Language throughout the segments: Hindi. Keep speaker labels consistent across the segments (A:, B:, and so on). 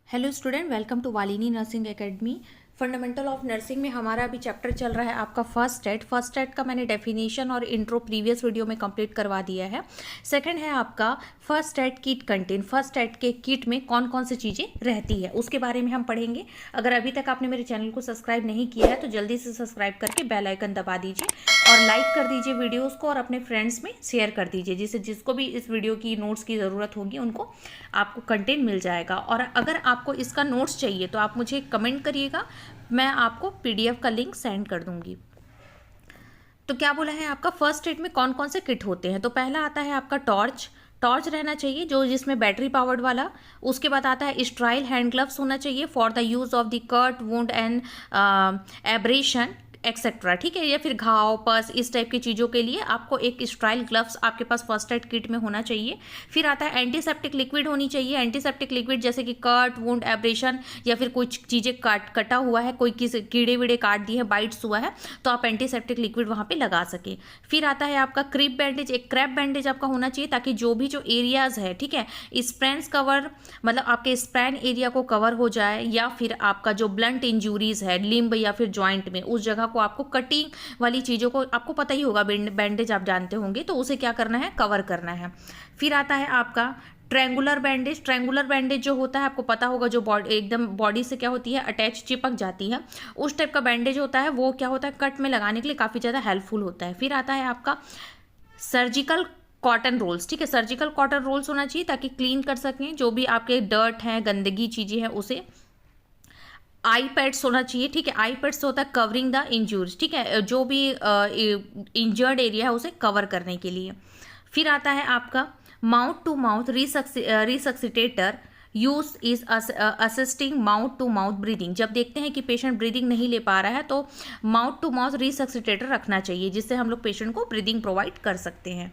A: Hello student, welcome to Valini nursing academy. Fundamental of nursing में हमारा अभी चैप्टर चल रहा है आपका फर्स्ट एड का मैंने डेफिनेशन और इंट्रो प्रीवियस वीडियो में कंप्लीट करवा दिया है। सेकंड है आपका first aid kit content. First aid के किट में कौन कौन सी चीज़ें रहती है उसके बारे में हम पढ़ेंगे। अगर अभी तक आपने मेरे चैनल को सब्सक्राइब नहीं किया है तो जल्दी से सब्सक्राइब करके बेल आइकन दबा दीजिए और लाइक कर दीजिए वीडियोज़ को और अपने फ्रेंड्स में शेयर कर दीजिए, जिससे जिसको भी इस वीडियो की नोट्स की ज़रूरत होगी उनको आपको कंटेंट मिल जाएगा। और अगर आपको इसका नोट्स चाहिए तो आप मुझे कमेंट करिएगा, मैं आपको पीडीएफ का लिंक सेंड कर दूंगी। तो क्या बोला है आपका फर्स्ट एड में कौन कौन से किट होते हैं। तो पहला आता है आपका टॉर्च रहना चाहिए जो जिसमें बैटरी पावर्ड वाला। उसके बाद आता है स्ट्राइल हैंड ग्लव्स होना चाहिए for the use of the cut wound and abrasion etcetera, ठीक है, या फिर घाव पस इस टाइप की चीज़ों के लिए आपको एक स्ट्राइल ग्लव्स आपके पास फर्स्ट एड किट में होना चाहिए। फिर आता है एंटीसेप्टिक लिक्विड होनी चाहिए। एंटीसेप्टिक लिक्विड जैसे कि कट वुंड एब्रेशन या फिर कुछ चीज़ें कटा हुआ है, कोई किसी कीड़े वीड़े काट दिए हैं, बाइट्स हुआ है, तो आप एंटीसेप्टिक लिक्विड वहाँ पे लगा सकें। फिर आता है आपका क्रीप बैंडेज। एक क्रैप बैंडेज आपका होना चाहिए ताकि जो एरियाज है, ठीक है, स्प्रैन्स कवर मतलब आपके स्प्रैन एरिया को कवर हो जाए, या फिर आपका जो ब्लंट इंजूरीज है लिम्ब या फिर जॉइंट में उस जगह को आपको कटिंग वाली चीज़ों को, आपको पता ही होगा बैंडेज आप जानते होंगे, तो उसे क्या करना है, कवर करना है। फिर आता है आपका ट्रैंगुलर बैंडेज। ट्रैंगुलर बैंडेज जो होता है आपको पता होगा, जो बॉडी एकदम बॉडी से क्या होती है अटैच चिपक जाती है, उस टाइप का बैंडेज होता है। वो क्या होता है कट में लगाने के लिए काफ़ी ज़्यादा हेल्पफुल होता है। फिर आता है आपका सर्जिकल कॉटन रोल्स, ठीक है, सर्जिकल कॉटन रोल्स होना चाहिए ताकि क्लीन कर सकें जो भी आपके डर्ट हैं, गंदगी चीज़ें हैं उसे। आई पैड्स होना चाहिए, ठीक है, आई पैड्स होता है कवरिंग द इंजर्स, ठीक है, जो भी इंजर्ड एरिया है उसे कवर करने के लिए। फिर आता है आपका mouth to mouth resuscitator use is assisting mouth to mouth breathing. जब देखते हैं कि पेशेंट ब्रीदिंग नहीं ले पा रहा है तो माउथ टू माउथ रिसक्सिटेटर रखना चाहिए, जिससे हम लोग पेशेंट को ब्रीदिंग प्रोवाइड कर सकते हैं।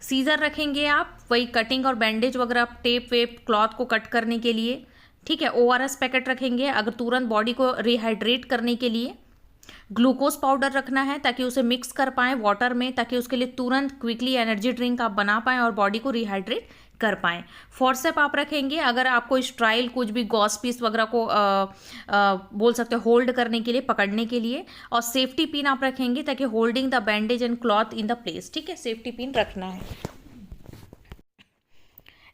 A: सीजर रखेंगे आप, वही कटिंग और बैंडेज वगैरह टेप वेप क्लॉथ को कट करने के लिए, ठीक है। ओआरएस पैकेट रखेंगे अगर तुरंत बॉडी को रिहाइड्रेट करने के लिए। ग्लूकोज पाउडर रखना है ताकि उसे मिक्स कर पाएँ वाटर में, ताकि उसके लिए तुरंत क्विकली एनर्जी ड्रिंक आप बना पाएँ और बॉडी को रिहाइड्रेट कर पाएँ। फोर्सेप आप रखेंगे अगर आपको स्ट्राइल कुछ भी गॉस पीस वगैरह को बोल सकते हो होल्ड करने के लिए, पकड़ने के लिए। और सेफ्टी पिन आप रखेंगे ताकि holding the bandage and cloth in the place, ठीक है, सेफ्टी पिन रखना है।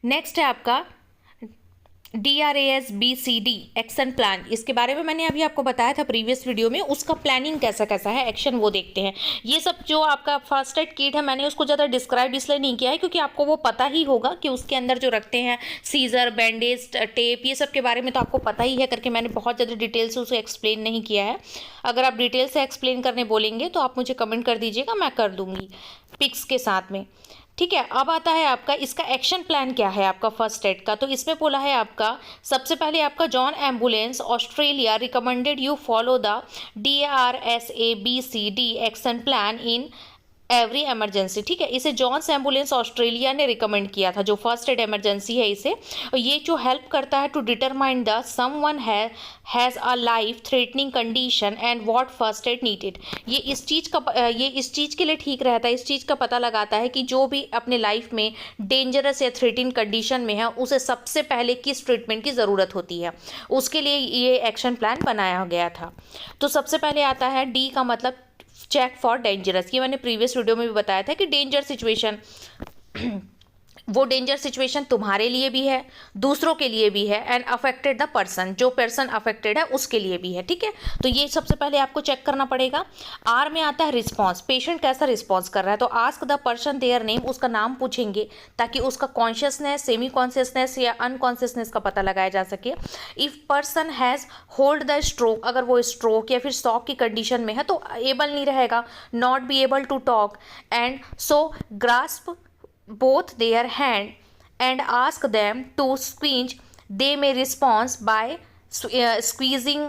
A: नेक्स्ट है आपका DRASBCD एक्शन प्लान। इसके बारे में मैंने अभी आपको बताया था प्रीवियस वीडियो में, उसका प्लानिंग कैसा कैसा है, एक्शन वो देखते हैं। ये सब जो आपका फर्स्ट एड किट है मैंने उसको ज़्यादा डिस्क्राइब इसलिए नहीं किया है क्योंकि आपको वो पता ही होगा कि उसके अंदर जो रखते हैं सीजर बैंडेज टेप ये सब के बारे में तो आपको पता ही है करके मैंने बहुत ज़्यादा डिटेल से उसे एक्सप्लेन नहीं किया है। अगर आप डिटेल से एक्सप्लेन करने बोलेंगे तो आप मुझे कमेंट कर दीजिएगा, मैं कर दूँगी पिक्स के साथ में, ठीक है। अब आता है आपका इसका एक्शन प्लान क्या है आपका फर्स्ट एड का। तो इसमें बोला है आपका सबसे पहले आपका John ambulance Australia recommended you follow the DRSABCD action plan in every emergency, ठीक है। इसे जॉन्स एम्बुलेंस ऑस्ट्रेलिया ने रिकमेंड किया था, जो फर्स्ट एड इमरजेंसी है इसे। और ये जो हेल्प करता है to determine the someone has a life threatening condition and what first aid needed. ये इस चीज़ के लिए ठीक रहता है, इस चीज़ का पता लगाता है कि जो भी अपने लाइफ में डेंजरस या थ्रेटनिंग कंडीशन में है उसे सबसे पहले किस ट्रीटमेंट की ज़रूरत होती है, उसके लिए ये एक्शन प्लान बनाया गया था। तो सबसे पहले आता है डी का मतलब चेक फॉर डेंजरस। ये मैंने प्रीवियस वीडियो में भी बताया था कि डेंजर सिचुएशन वो डेंजर सिचुएशन तुम्हारे लिए भी है, दूसरों के लिए भी है, एंड अफेक्टेड द पर्सन, जो पर्सन अफेक्टेड है उसके लिए भी है, ठीक है। तो ये सबसे पहले आपको चेक करना पड़ेगा। आर में आता है रिस्पॉन्स, पेशेंट कैसा रिस्पॉन्स कर रहा है। तो ask the person their name, उसका नाम पूछेंगे ताकि उसका कॉन्शियसनेस, सेमी कॉन्शियसनेस या अनकॉन्शियसनेस का पता लगाया जा सके। If person has hold the stroke, अगर वो स्ट्रोक या फिर शॉक की कंडीशन में है तो एबल नहीं रहेगा, not be able to talk, and so grasp both their hand and ask them to squeeze. They may respond by squeezing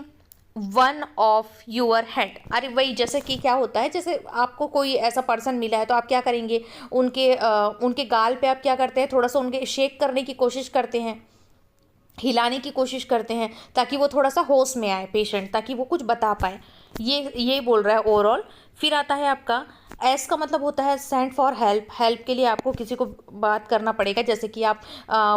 A: one of your hand. अरे वही जैसे कि क्या होता है, जैसे आपको कोई ऐसा पर्सन मिला है तो आप क्या करेंगे, उनके गाल पे आप क्या करते हैं, थोड़ा सा उनके शेक करने की कोशिश करते हैं, हिलाने की कोशिश करते हैं ताकि वो थोड़ा सा होश में आए पेशेंट, ताकि वो कुछ बता पाए। ये बोल रहा है ओवरऑल। फिर आता है आपका एस का मतलब होता है सेंड फॉर हेल्प, हेल्प के लिए आपको किसी को बात करना पड़ेगा, जैसे कि आप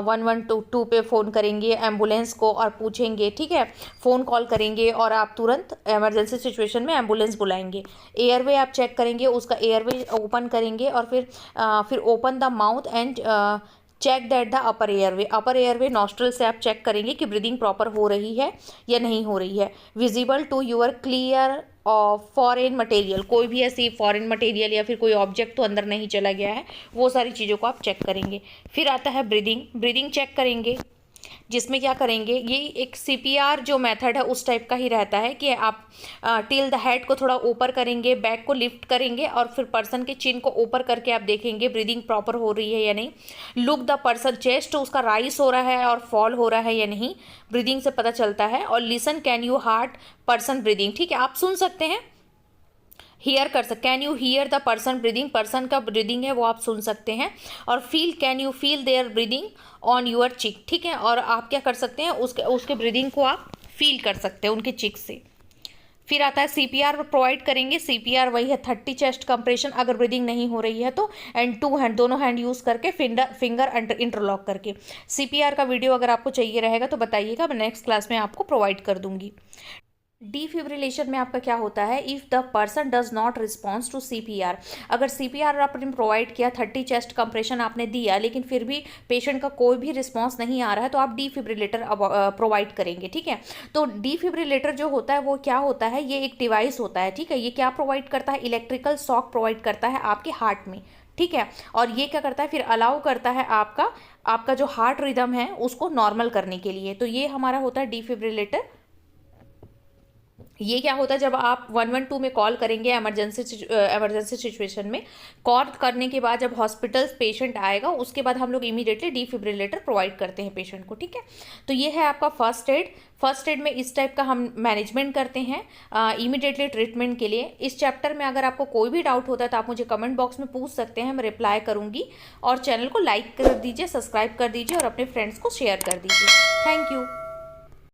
A: 112 पे फ़ोन करेंगे एम्बुलेंस को और पूछेंगे, ठीक है, फ़ोन कॉल करेंगे और आप तुरंत इमरजेंसी सिचुएशन में एम्बुलेंस बुलाएंगे। एयरवे आप चेक करेंगे, उसका एयरवे ओपन करेंगे और फिर open the mouth and check that the upper airway nostril से आप चेक करेंगे कि ब्रीदिंग प्रॉपर हो रही है या नहीं हो रही है। Visible to your clear foreign material, कोई भी ऐसी फॉरेन मटेरियल या फिर कोई ऑब्जेक्ट तो अंदर नहीं चला गया है, वो सारी चीज़ों को आप चेक करेंगे। फिर आता है ब्रीदिंग, ब्रीदिंग चेक करेंगे, जिसमें क्या करेंगे, ये एक सीपीआर जो मेथड है उस टाइप का ही रहता है कि आप टिल द हेड को थोड़ा ऊपर करेंगे, बैक को लिफ्ट करेंगे और फिर पर्सन के चिन को ऊपर करके आप देखेंगे ब्रीदिंग प्रॉपर हो रही है या नहीं। लुक द पर्सन, चेस्ट उसका राइज हो रहा है और फॉल हो रहा है या नहीं, ब्रीदिंग से पता चलता है। और listen can you heart person breathing, ठीक है, आप सुन सकते हैं, हियर कर सकते, can you hear the person breathing, person का ब्रीदिंग है वो आप सुन सकते हैं। और feel, can you feel their breathing on your cheek, ठीक है, और आप क्या कर सकते हैं, उसके ब्रीदिंग को आप फील कर सकते हैं उनके चिक से। फिर आता है सीपीआर प्रोवाइड करेंगे, सीपीआर वही है 30 चेस्ट कंप्रेशन अगर ब्रीदिंग नहीं हो रही है तो, एंड 2 हैंड, दोनों हैंड यूज़ करके फिंगर इंटरलॉक करके। सीपीआर का वीडियो अगर आपको चाहिए रहेगा तो बताइएगा, मैं नेक्स्ट क्लास में आपको प्रोवाइड कर दूंगी। डिफिब्रिलेशन में आपका क्या होता है, if the person does not response to CPR, अगर सीपीआर आपने प्रोवाइड किया, 30 चेस्ट कंप्रेशन आपने दिया, लेकिन फिर भी पेशेंट का कोई भी रिस्पॉन्स नहीं आ रहा है, तो आप डिफिब्रिलेटर प्रोवाइड करेंगे, ठीक है। तो डिफिब्रिलेटर जो होता है वो क्या होता है, ये एक डिवाइस होता है, ठीक है, ये क्या प्रोवाइड करता है, इलेक्ट्रिकल शॉक प्रोवाइड करता है आपके हार्ट में, ठीक है, और ये क्या करता है, फिर अलाउ करता है आपका जो हार्ट रिदम है उसको नॉर्मल करने के लिए। तो ये हमारा होता है डिफिब्रिलेटर। ये क्या होता है, जब आप 112 में कॉल करेंगे इमरजेंसी सिचुएशन में, कॉल करने के बाद जब हॉस्पिटल पेशेंट आएगा उसके बाद हम लोग इमीडिएटली डिफिब्रिलेटर प्रोवाइड करते हैं पेशेंट को, ठीक है। तो ये है आपका फर्स्ट एड। फर्स्ट एड में इस टाइप का हम मैनेजमेंट करते हैं इमीडिएटली ट्रीटमेंट के लिए। इस चैप्टर में अगर आपको कोई भी डाउट होता है तो आप मुझे कमेंट बॉक्स में पूछ सकते हैं, मैं रिप्लाई करूँगी। और चैनल को लाइक कर दीजिए, सब्सक्राइब कर दीजिए और अपने फ्रेंड्स को शेयर कर दीजिए। Thank you.